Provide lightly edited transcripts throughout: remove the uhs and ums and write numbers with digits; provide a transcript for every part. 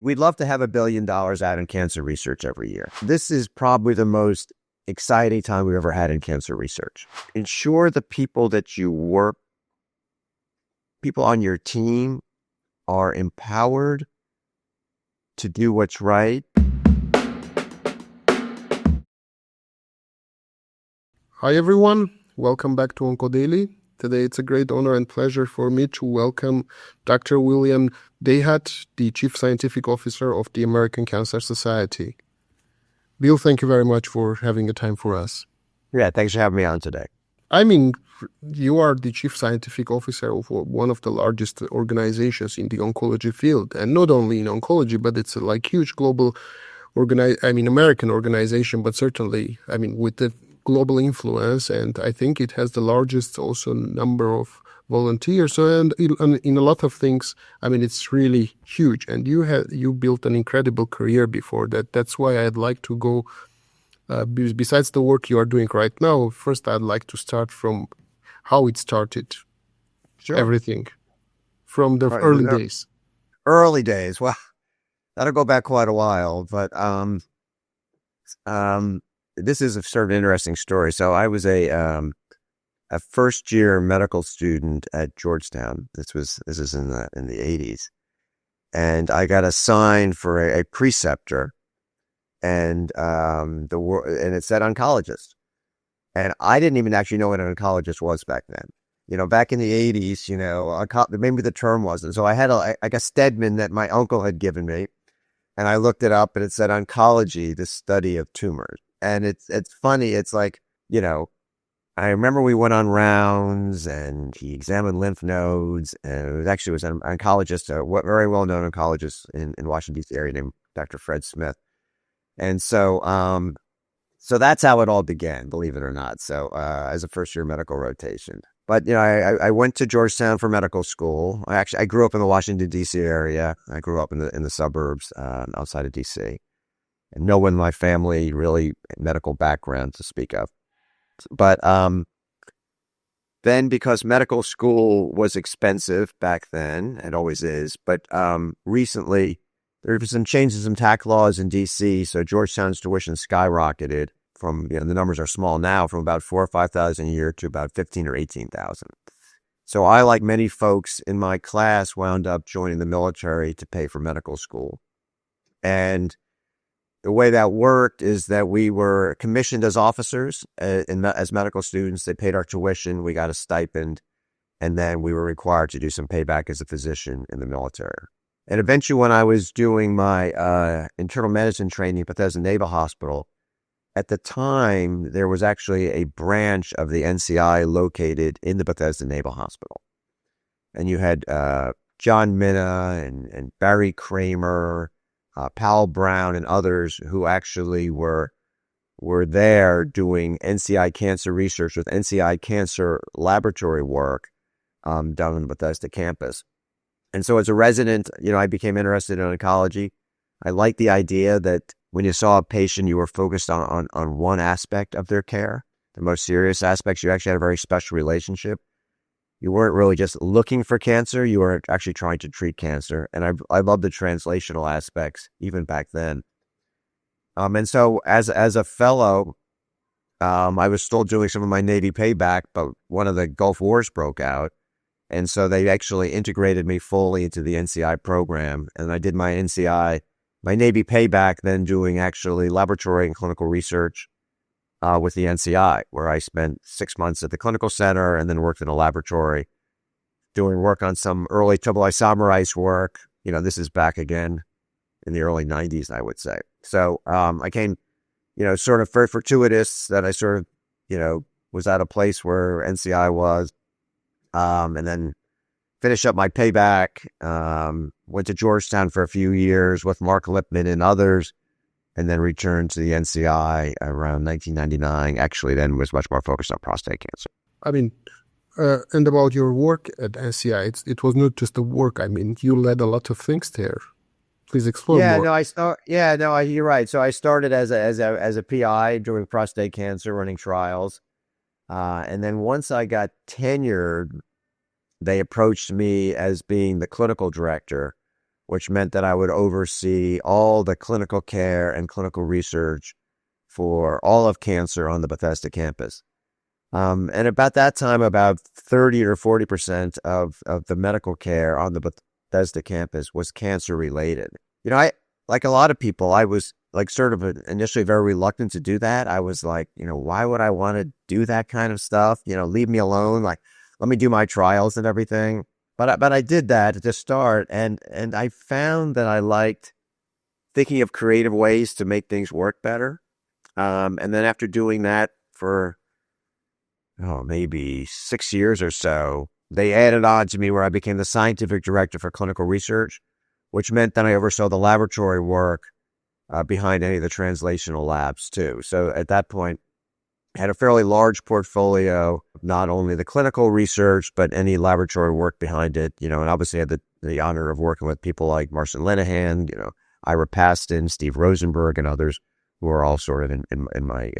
We'd love to have $1 billion out in cancer research every year. This is probably the most exciting time we've ever had in cancer research. Ensure the people that you work, people on your team are empowered to do what's right. Hi everyone, welcome back to OncoDaily. Today it's a great honor and pleasure for me to welcome Dr. William Dahut, the Chief Scientific Officer of the American Cancer Society. Bill, thank you very much for having a time for us. Yeah, thanks for having me on today. I mean, you are the Chief Scientific Officer of one of the largest organizations in the oncology field, and not only in oncology, but it's a huge global American organization, but certainly, with the global influence, and I think it has the largest also number of volunteers. So, and in a lot of things, it's really huge. And you built an incredible career before that. That's why I'd like to go. Besides the work you are doing right now, first I'd like to start from how it started. Sure. Everything from the early days. Early days. Well, that'll go back quite a while, but this is a sort of interesting story. So I was a first year medical student at Georgetown. This is in the 80s, and I got assigned for a preceptor, and it said oncologist, and I didn't even actually know what an oncologist was back then. Back in the 80s, maybe the term wasn't. So I had a Stedman that my uncle had given me, and I looked it up, and it said oncology, the study of tumors. And it's funny. It's like, I remember we went on rounds and he examined lymph nodes, and it was an oncologist, a very well-known oncologist in Washington, D.C. area named Dr. Fred Smith. And so that's how it all began, believe it or not. So as a first-year medical rotation. But, I went to Georgetown for medical school. I grew up in the Washington, D.C. area. I grew up in the suburbs outside of D.C. And no one in my family really medical background to speak of. But then, because medical school was expensive back then, it always is, but recently there were some changes in tax laws in D.C., so Georgetown's tuition skyrocketed from, the numbers are small now, from about $4,000 or $5,000 a year to about $15,000 or $18,000. So I, like many folks in my class, wound up joining the military to pay for medical school. And the way that worked is that we were commissioned as officers, as medical students. They paid our tuition, we got a stipend, and then we were required to do some payback as a physician in the military. And eventually, when I was doing my internal medicine training at Bethesda Naval Hospital, at the time, there was actually a branch of the NCI located in the Bethesda Naval Hospital. And you had John Minna and Barry Kramer, Powell Brown, and others who actually were there doing NCI cancer research with NCI cancer laboratory work down on the Bethesda campus. And so as a resident, I became interested in oncology. I liked the idea that when you saw a patient, you were focused on one aspect of their care, the most serious aspects. You actually had a very special relationship. You weren't really just looking for cancer. You were actually trying to treat cancer. And I love the translational aspects, even back then. And so as a fellow, I was still doing some of my Navy payback, but one of the Gulf Wars broke out. And so they actually integrated me fully into the NCI program. And I did my Navy payback, then doing actually laboratory and clinical research with the NCI, where I spent 6 months at the clinical center and then worked in a laboratory doing work on some early topoisomerase work. This is back again in the early 90s, I would say. So I came, sort of very fortuitous that I sort of, was at a place where NCI was, and then finished up my payback, went to Georgetown for a few years with Mark Lipman and others, and then returned to the NCI around 1999. Actually, then was much more focused on prostate cancer. And about your work at NCI, it was not just the work. You led a lot of things there. Please explore more. You're right. So I started as a PI doing prostate cancer, running trials, and then once I got tenured, they approached me as being the clinical director, which meant that I would oversee all the clinical care and clinical research for all of cancer on the Bethesda campus. And about that time, about 30 or 40% of the medical care on the Bethesda campus was cancer related. I, like a lot of people, I was like sort of initially very reluctant to do that. I was like, why would I want to do that kind of stuff? Leave me alone. Like, let me do my trials and everything. But I did that to start, and I found that I liked thinking of creative ways to make things work better. And then after doing that for maybe 6 years or so, they added on to me where I became the scientific director for clinical research, which meant that I oversaw the laboratory work behind any of the translational labs too. So at that point, I had a fairly large portfolio, not only the clinical research, but any laboratory work behind it, and obviously I had the honor of working with people like Marcin Linehan, Ira Paston, Steve Rosenberg, and others who are all sort of in my,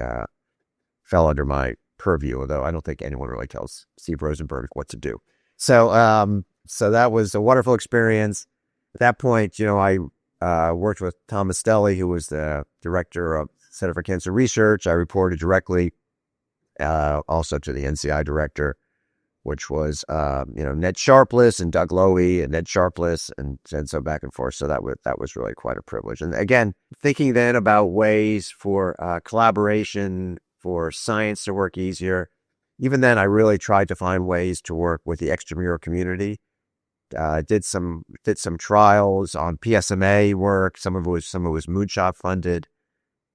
fell under my purview, although I don't think anyone really tells Steve Rosenberg what to do. So, so that was a wonderful experience. At that point, I worked with Tom Mastelli, who was the director of Center for Cancer Research. I reported directly also to the NCI director, which was Ned Sharpless and Doug Lowy and Ned Sharpless, and so back and forth. So that was really quite a privilege. And again, thinking then about ways for collaboration, for science to work easier. Even then, I really tried to find ways to work with the extramural community. Did some trials on PSMA work. Some of it was moonshot funded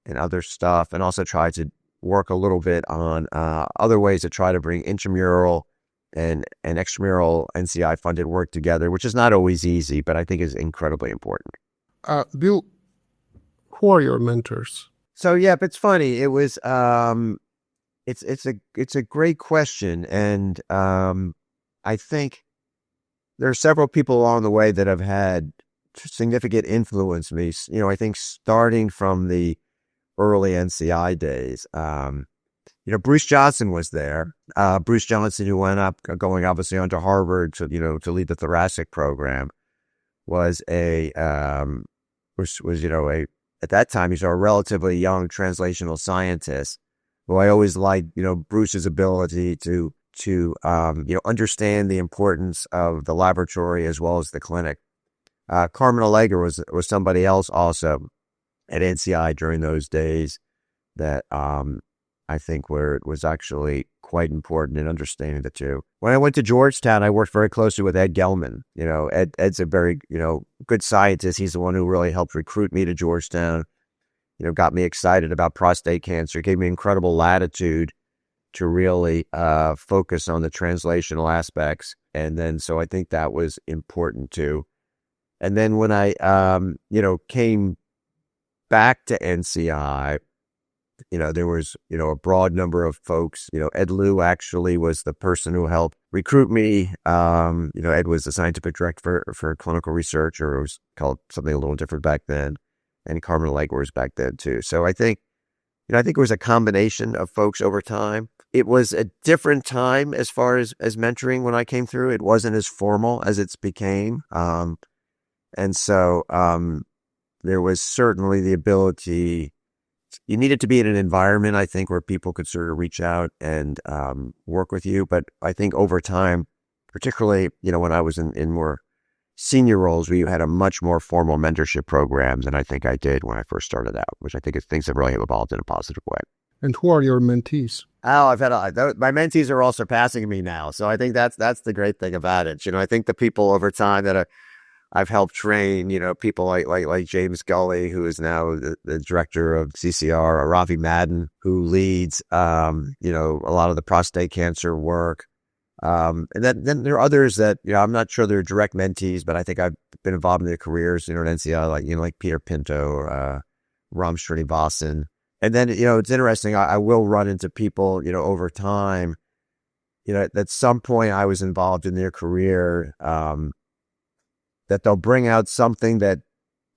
and other stuff, and also tried to work a little bit on other ways to try to bring intramural and extramural NCI funded work together, which is not always easy, but I think is incredibly important. Bill, who are your mentors? So yeah, but it's funny. It was it's a great question, and I think there are several people along the way that have had significant influence me. I think starting from the early NCI days, Bruce Johnson was there. Bruce Johnson, who wound up going obviously on to Harvard to lead the thoracic program, was at that time, he's a relatively young translational scientist who I always liked, Bruce's ability to understand the importance of the laboratory as well as the clinic. Carmen Allegra was somebody else also at NCI during those days that I think it was actually quite important in understanding the two. When I went to Georgetown, I worked very closely with Ed Gelman. Ed's a very, good scientist. He's the one who really helped recruit me to Georgetown, got me excited about prostate cancer, gave me incredible latitude to really focus on the translational aspects. And then, so I think that was important too. And then when I, came back to NCI, there was, a broad number of folks. Ed Liu actually was the person who helped recruit me. Ed was the scientific director for clinical research, or it was called something a little different back then. And Carmen Allegra was back then too. So I think it was a combination of folks over time. It was a different time as far as mentoring when I came through. It wasn't as formal as it's became. And so there was certainly the ability. You needed to be in an environment, I think, where people could sort of reach out and work with you. But I think over time, particularly, when I was in more senior roles, where you had a much more formal mentorship program than I think I did when I first started out, which I think things have really evolved in a positive way. And who are your mentees? Oh, my mentees are all surpassing me now. So I think that's the great thing about it. I think the people over time that I've helped train, people like James Gully, who is now the director of CCR, or Ravi Madden, who leads, a lot of the prostate cancer work. And then there are others that, I'm not sure they're direct mentees, but I think I've been involved in their careers, at NCI, like Peter Pinto or Ram Srinivasan. And then, it's interesting. I will run into people, over time, at some point I was involved in their career, that they'll bring out something that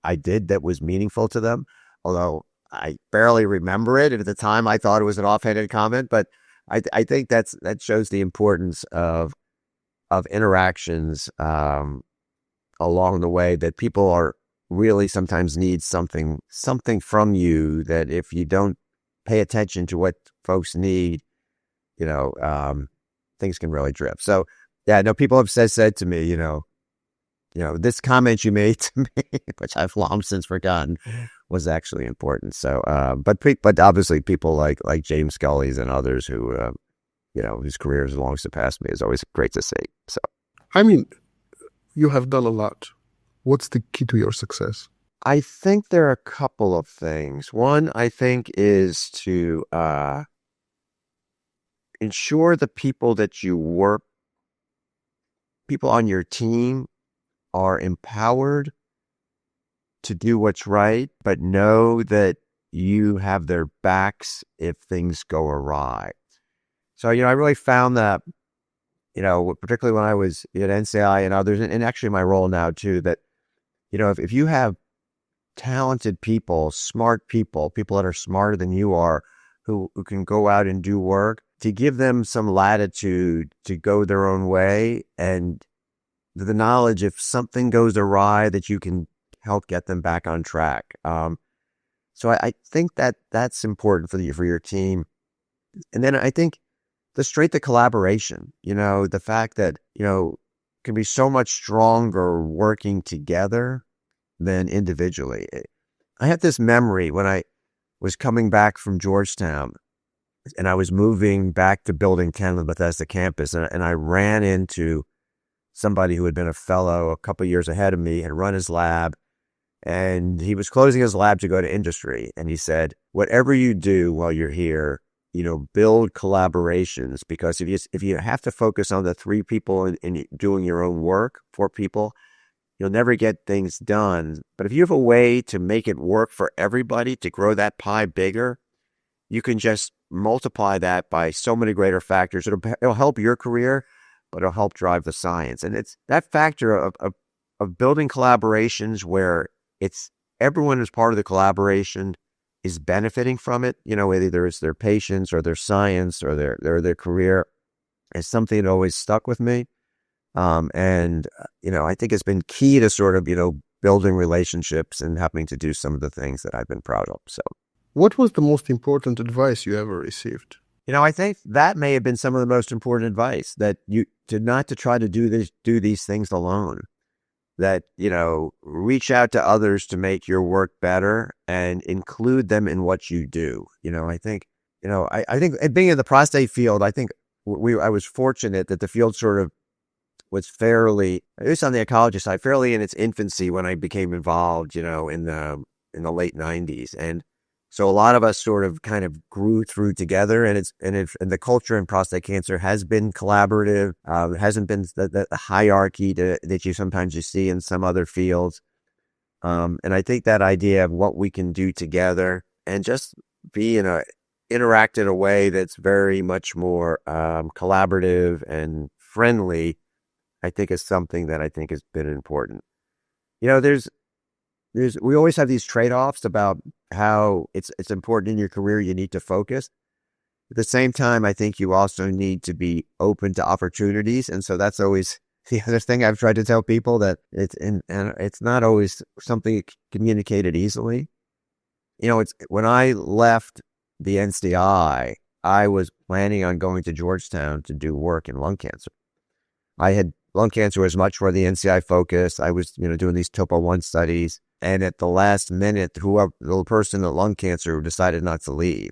I did that was meaningful to them, although I barely remember it. And at the time, I thought it was an offhanded comment, but I think that shows the importance of interactions along the way that people are really sometimes need something from you, that if you don't pay attention to what folks need, things can really drift. So yeah, I know people have said to me, this comment you made to me, which I've long since forgotten, was actually important. So, but obviously people like James Scully's and others who, whose careers long surpassed me, is always great to see. So, I mean, you have done a lot. What's the key to your success? I think there are a couple of things. One, I think, is to ensure the people on your team are empowered to do what's right, but know that you have their backs if things go awry. So, I really found that, particularly when I was at NCI and others, and actually my role now too, that, if you have talented people, smart people that are smarter than you are, who can go out and do work, to give them some latitude to go their own way, and the knowledge if something goes awry that you can help get them back on track. So I think that that's important for your team. And then I think the collaboration, the fact that, can be so much stronger working together than individually. I have this memory when I was coming back from Georgetown and I was moving back to Building 10 of the Bethesda campus, and I ran into somebody who had been a fellow a couple of years ahead of me, had run his lab, and he was closing his lab to go to industry. And he said, whatever you do while you're here, build collaborations, because if you have to focus on the 3 people in doing your own work, 4 people, you'll never get things done. But if you have a way to make it work for everybody, to grow that pie bigger, you can just multiply that by so many greater factors. It'll help your career, but it'll help drive the science. And it's that factor of building collaborations where it's everyone is part of the collaboration is benefiting from it, whether it's their patients or their science or their career, is something that always stuck with me. And I think it's been key to sort of, building relationships and having to do some of the things that I've been proud of. So, what was the most important advice you ever received? I think that may have been some of the most important advice, that you not to try to do these things alone, that, reach out to others to make your work better and include them in what you do. I think, I think being in the prostate field, I think I was fortunate that the field sort of was fairly, at least on the oncology side, fairly in its infancy when I became involved, in the late 90s. And so a lot of us sort of kind of grew through together, and the culture in prostate cancer has been collaborative. It hasn't been the hierarchy that you sometimes see in some other fields. And I think that idea of what we can do together and just interact in a way that's very much more collaborative and friendly, I think is something that I think has been important. We always have these trade-offs about how it's important in your career. You need to focus. At the same time, I think you also need to be open to opportunities. And so that's always the other thing I've tried to tell people, that it's not always something communicated easily. It's when I left the NCI, I was planning on going to Georgetown to do work in lung cancer. Lung cancer was much more the NCI focus. I was, doing these TOPO1 studies. And at the last minute, the person with lung cancer decided not to leave.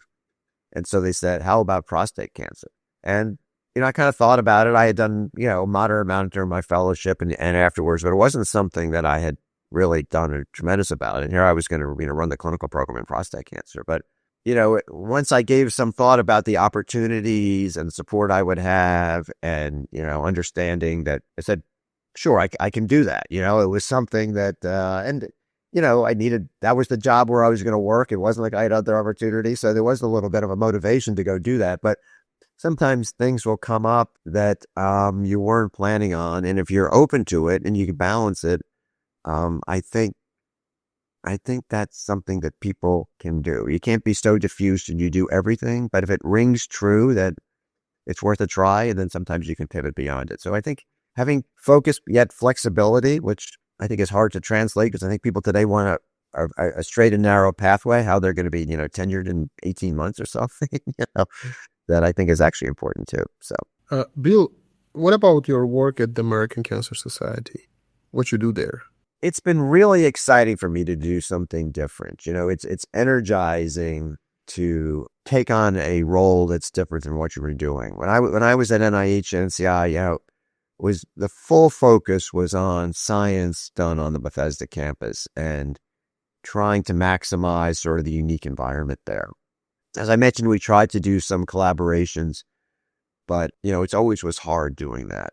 And so they said, how about prostate cancer? And, I kind of thought about it. I had done, a moderate amount during my fellowship and afterwards, but it wasn't something that I had really done a tremendous about. And here I was going to, run the clinical program in prostate cancer. But, once I gave some thought about the opportunities and support I would have, and, understanding that, I said, sure, I can do that. It was something that, I needed, that was the job where I was going to work. It wasn't like I had other opportunities. So there was a little bit of a motivation to go do that. But sometimes things will come up that you weren't planning on. And if you're open to it and you can balance it, I think that's something that people can do. You can't be so diffused and you do everything. But if it rings true that it's worth a try, and then sometimes you can pivot beyond it. So I think having focus yet flexibility, which I think is hard to translate because I think people today want a straight and narrow pathway, how they're going to be, tenured in 18 months or something, that I think is actually important too. So, Bill, what about your work at the American Cancer Society? What you do there? it's been really exciting for me to do something different. It's energizing to take on a role that's different than what you were doing. When I was at NIH and NCI, was the full focus was on science done on the Bethesda campus and trying to maximize sort of the unique environment there. As I mentioned, we tried to do some collaborations, but it's always was hard doing that.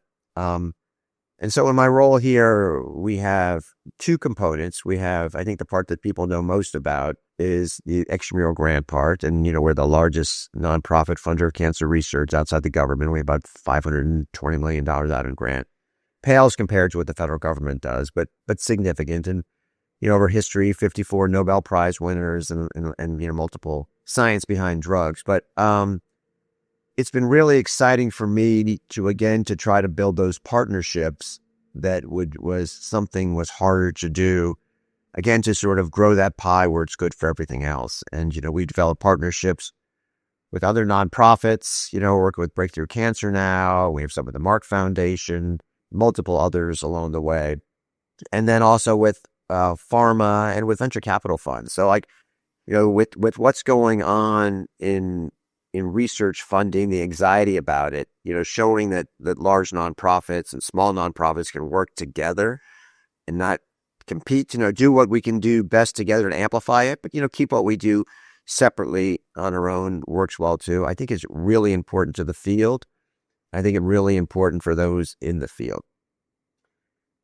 And so in my role here, we have two components. We have, I think the part that people know most about is the extramural grant part. And, we're the largest nonprofit funder of cancer research outside the government. We have about $520 million out in grant. Pales compared to what the federal government does, but significant. And, over history, 54 Nobel Prize winners and multiple science behind drugs. But it's been really exciting for me to try to build those partnerships that was harder to do, again, to sort of grow that pie where it's good for everything else. And, we develop partnerships with other nonprofits, working with Breakthrough Cancer now. We have some with the Mark Foundation, multiple others along the way. And then also with pharma and with venture capital funds. So with what's going on in research funding, the anxiety about it, showing that large nonprofits and small nonprofits can work together and not compete, do what we can do best together to amplify it, but, keep what we do separately on our own works well too. I think it's really important to the field. I think it's really important for those in the field.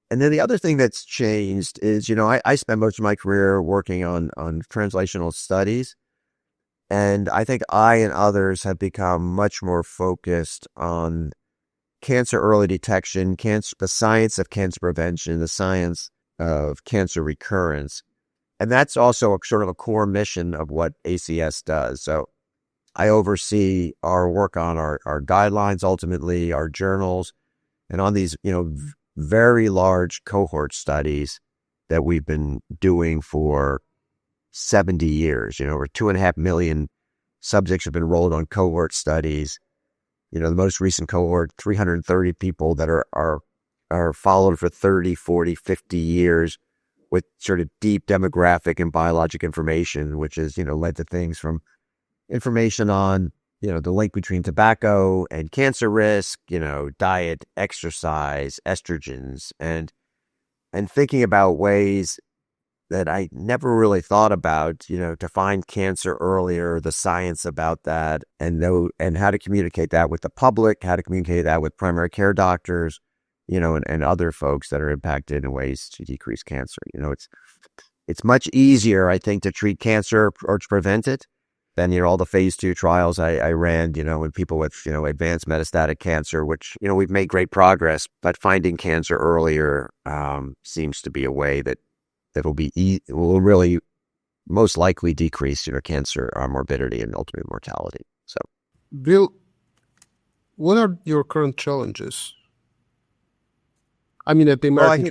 And then the other thing that's changed is, I spent most of my career working on translational studies. And I think I and others have become much more focused on cancer early detection, the science of cancer prevention, the science of cancer recurrence. And that's also sort of a core mission of what ACS does. So I oversee our work on our guidelines, ultimately, our journals, and on these, very large cohort studies that we've been doing for 70 years. Over 2.5 million subjects have been enrolled on cohort studies. The most recent cohort, 330 people that are followed for 30, 40, 50 years with sort of deep demographic and biologic information, which has, led to things from information on, the link between tobacco and cancer risk, diet, exercise, estrogens, and thinking about ways that I never really thought about, to find cancer earlier, the science about that, and how to communicate that with the public, how to communicate that with primary care doctors, and other folks that are impacted in ways to decrease cancer. It's much easier, I think, to treat cancer or to prevent it than, all the phase 2 trials I ran, with people with, advanced metastatic cancer, which, we've made great progress, but finding cancer earlier seems to be a way that will really most likely decrease, cancer morbidity and ultimately mortality. So, Bill, what are your current challenges? I mean, at the American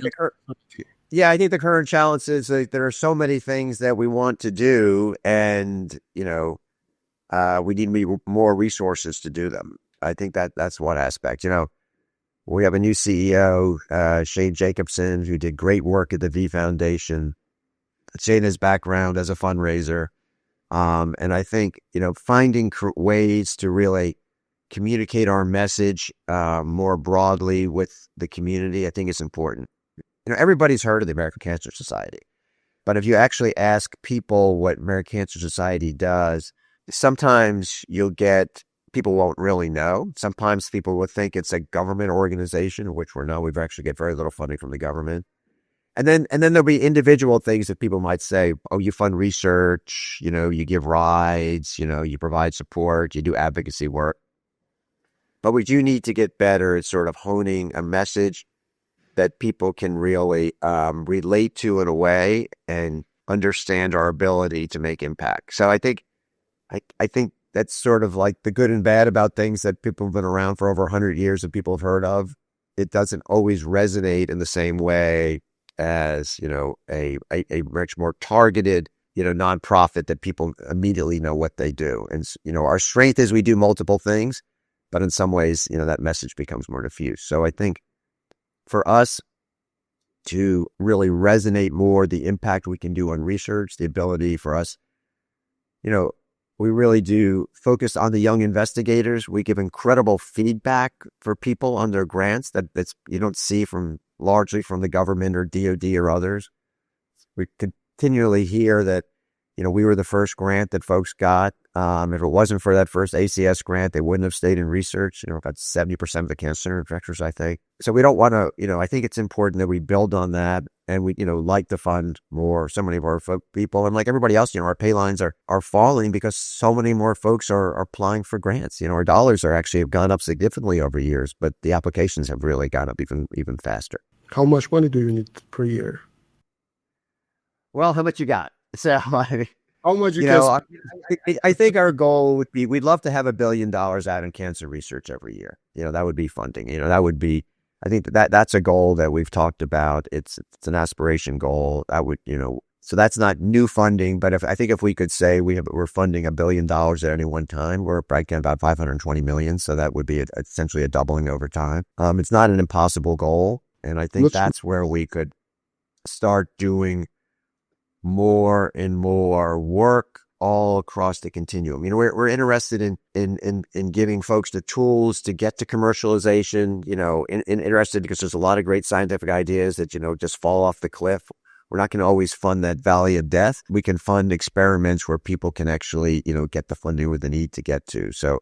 I think the current challenge is that there are so many things that we want to do, and we need more resources to do them. I think that's one aspect. We have a new CEO, Shane Jacobson, who did great work at the V Foundation. Shane has background as a fundraiser, and I think finding ways to really communicate our message more broadly with the community, I think is important. Everybody's heard of the American Cancer Society, but if you actually ask people what American Cancer Society does, sometimes people won't really know. Sometimes people will think it's a government organization, which we've actually get very little funding from the government. And then there'll be individual things that people might say, oh, you fund research, you give rides, you provide support, you do advocacy work. But we do need to get better at sort of honing a message that people can really relate to in a way and understand our ability to make impact. So I think that's sort of like the good and bad about things that people have been around for over 100 years and people have heard of. It doesn't always resonate in the same way as, a much more targeted, nonprofit that people immediately know what they do. And, our strength is we do multiple things, but in some ways, that message becomes more diffuse. So I think for us to really resonate more the impact we can do on research, the ability for us, we really do focus on the young investigators. We give incredible feedback for people on their grants that's you don't see largely from the government or DoD or others. We continually hear that, we were the first grant that folks got. If it wasn't for that first ACS grant, they wouldn't have stayed in research. About 70% of the cancer center directors, I think. So we don't want to, I think it's important that we build on that, and we, like to fund more, so many of our people. And like everybody else, our pay lines are falling because so many more folks are applying for grants. Our dollars have gone up significantly over years, but the applications have really gone up even faster. How much money do you need per year? Well, how much you got? So, how much I think our goal would be, we'd love to have $1 billion out in cancer research every year. That would be funding. That would be, I think that's a goal that we've talked about. It's an aspiration goal. That would, so that's not new funding, but I think if we could say we're funding $1 billion at any one time, we're breaking about 520 million. So that would be essentially a doubling over time. It's not an impossible goal. And I think that's where we could start doing more and more work all across the continuum. We're interested in giving folks the tools to get to commercialization, interested because there's a lot of great scientific ideas that, just fall off the cliff. We're not going to always fund that valley of death. We can fund experiments where people can actually, get the funding where they need to get to. So,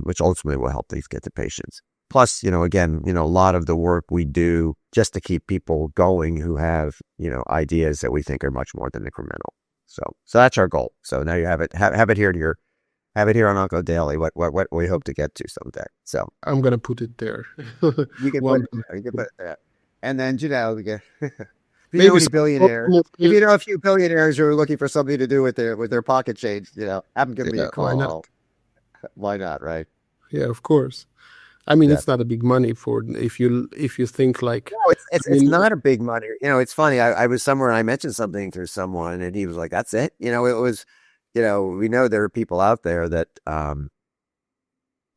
which ultimately will help these get to patients. Plus, again, a lot of the work we do just to keep people going who have, ideas that we think are much more than incremental. So that's our goal. So now you have it here on OncoDaily, what we hope to get to someday. So I'm going to put it there. You can put it there. And then, maybe billionaires. If you know a few billionaires who are looking for something to do with their pocket change, have them give me a call. Why not? Why not, right? Yeah, of course. I mean, It's not a big money for if you think like. No, it's not a big money. It's funny. I was somewhere and I mentioned something to someone, and he was like, "That's it." It was, we know there are people out there that,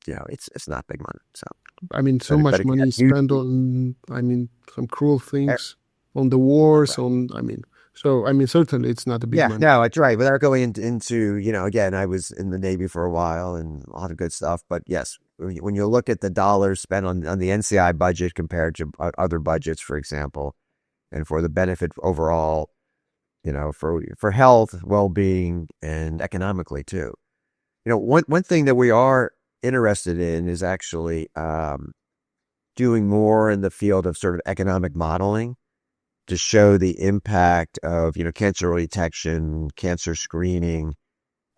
it's not big money. So I mean, so much money spent on, some cruel things, on the wars, right. Certainly it's not a big money. No, that's right. Without going into, again, I was in the Navy for a while and a lot of good stuff. But yes, when you look at the dollars spent on the NCI budget compared to other budgets, for example, and for the benefit overall, for health, well-being, and economically too. One thing that we are interested in is actually doing more in the field of sort of economic modeling to show the impact of, cancer early detection, cancer screening,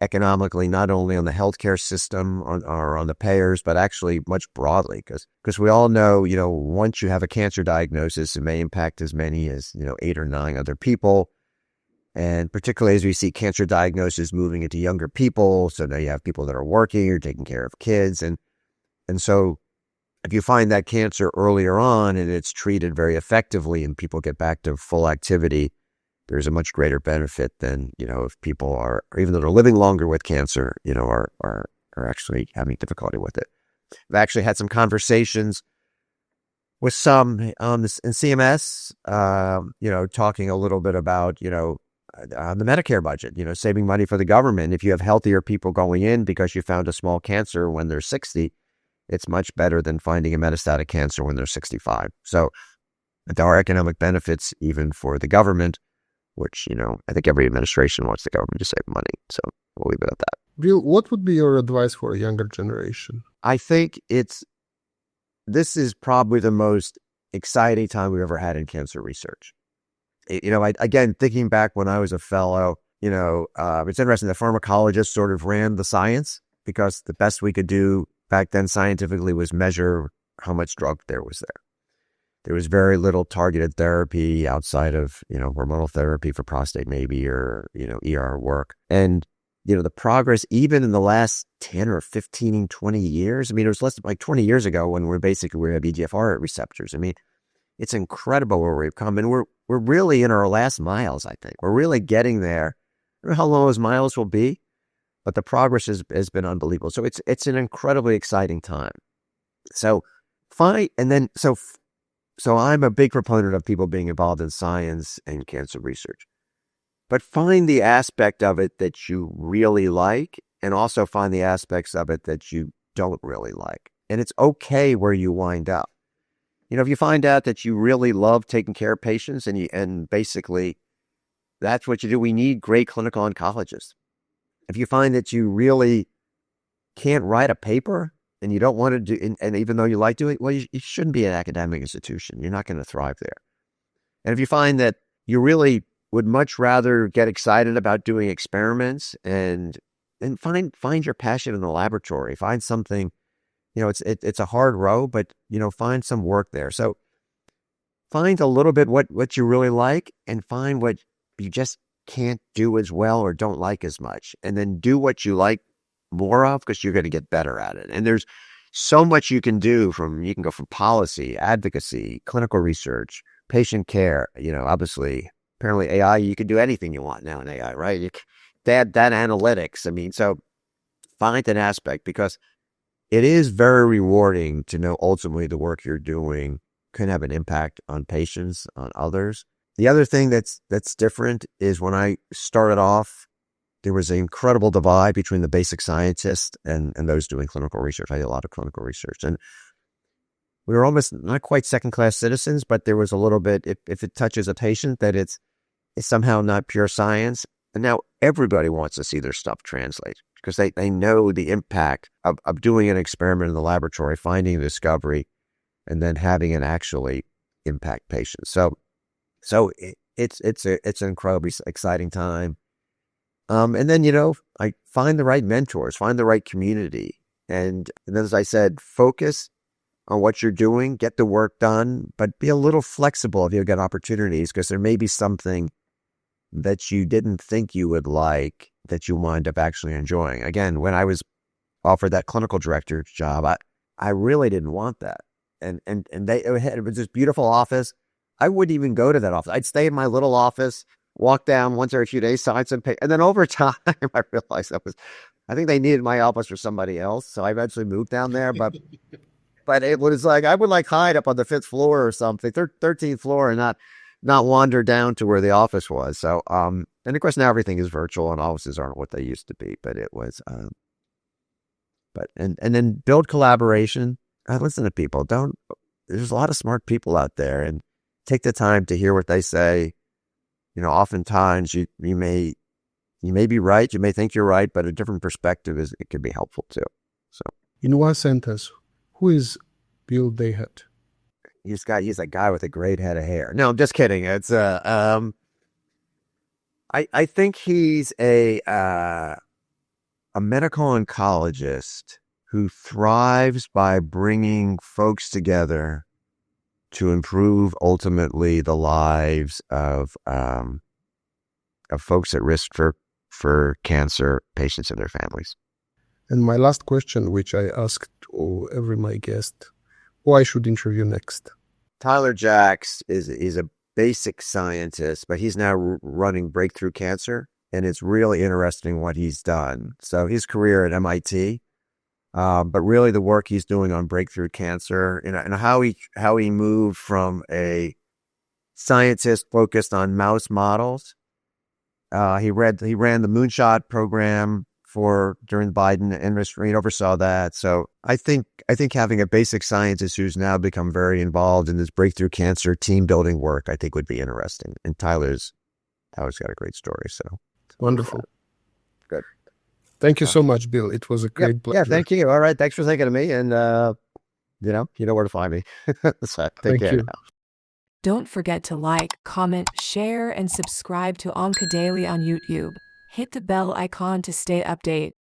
economically, not only on the healthcare system or on the payers, but actually much broadly. Because we all know, once you have a cancer diagnosis, it may impact as many as, 8 or 9 other people. And particularly as we see cancer diagnosis moving into younger people. So now you have people that are working or taking care of kids. And so if you find that cancer earlier on and it's treated very effectively and people get back to full activity, there's a much greater benefit than, if people are, or even though they're living longer with cancer, are actually having difficulty with it. I've actually had some conversations with some in CMS, talking a little bit about, the Medicare budget, saving money for the government. If you have healthier people going in because you found a small cancer when they're 60, it's much better than finding a metastatic cancer when they're 65. So there are economic benefits even for the government, which, I think every administration wants the government to save money. So we'll leave it at that. Bill, what would be your advice for a younger generation? I think this is probably the most exciting time we've ever had in cancer research. Again, thinking back when I was a fellow, it's interesting. The pharmacologists sort of ran the science because the best we could do back then scientifically was measure how much drug there was there. There was very little targeted therapy outside of, hormonal therapy for prostate maybe, or, ER work. And, the progress even in the last 10 or 15, 20 years, it was less than like 20 years ago when we had EGFR receptors. it's incredible where we've come, and we're really in our last miles. I think we're really getting there. I don't know how long those miles will be, but the progress has been unbelievable. So it's an incredibly exciting time. So so I'm a big proponent of people being involved in science and cancer research, but find the aspect of it that you really like, and also find the aspects of it that you don't really like. And it's okay where you wind up. If you find out that you really love taking care of patients and basically that's what you do, we need great clinical oncologists. If you find that you really can't write a paper and you don't want to do, and even though you like doing it, well, you shouldn't be an academic institution. You're not going to thrive there. And if you find that you really would much rather get excited about doing experiments and find your passion in the laboratory, find something. It's a hard row, but find some work there. So find a little bit what you really like, and find what you just can't do as well or don't like as much, and then do what you like more of, because you're going to get better at it. And there's so much you can do. You can go from policy, advocacy, clinical research, patient care. Obviously, apparently AI, you can do anything you want now in AI, right? You can data analytics. So find an aspect, because it is very rewarding to know ultimately the work you're doing can have an impact on patients, on others. The other thing that's different is when I started off, there was an incredible divide between the basic scientists and those doing clinical research. I did a lot of clinical research, and we were almost not quite second-class citizens, but there was a little bit, if it touches a patient, that it's somehow not pure science. And now everybody wants to see their stuff translate, because they know the impact of doing an experiment in the laboratory, finding a discovery, and then having it actually impact patients. So it's an incredibly exciting time. And then, I find the right mentors, find the right community. And then, as I said, focus on what you're doing, get the work done, but be a little flexible if you get opportunities, because there may be something that you didn't think you would like that you wind up actually enjoying. Again, when I was offered that clinical director job, I really didn't want that. And it was this beautiful office. I wouldn't even go to that office. I'd stay in my little office, walk down once every few days, sign some paper. And then over time, I realized I think they needed my office for somebody else. So I eventually moved down there. But it was like, I would hide up on the 5th floor or something, 13th floor, and not wander down to where the office was. So, and of course now everything is virtual and offices aren't what they used to be, but it was, and then build collaboration. Listen to people. There's a lot of smart people out there, and take the time to hear what they say. Oftentimes you may be right. You may think you're right, but a different perspective it can be helpful too. So in one sentence, who is Bill Dahut? He's a guy with a great head of hair. No, I'm just kidding. It's I think he's a medical oncologist who thrives by bringing folks together to improve ultimately the lives of folks at risk for cancer patients and their families. And my last question, which I asked every my guest, who I should interview next? Tyler Jacks is a basic scientist, but he's now running Breakthrough Cancer, and it's really interesting what he's done. So his career at MIT, but really the work he's doing on Breakthrough Cancer, and how he moved from a scientist focused on mouse models. He ran the Moonshot program during the Biden administration, oversaw that. So I think having a basic scientist who's now become very involved in this Breakthrough Cancer team building work, I think would be interesting. And Tyler's got a great story. So wonderful. Good. Thank you so much, Bill. It was a great pleasure. Yeah, thank you. All right. Thanks for thinking of me. And, you know where to find me. So, take care now. Don't forget to like, comment, share, and subscribe to OncoDaily on YouTube. Hit the bell icon to stay updated.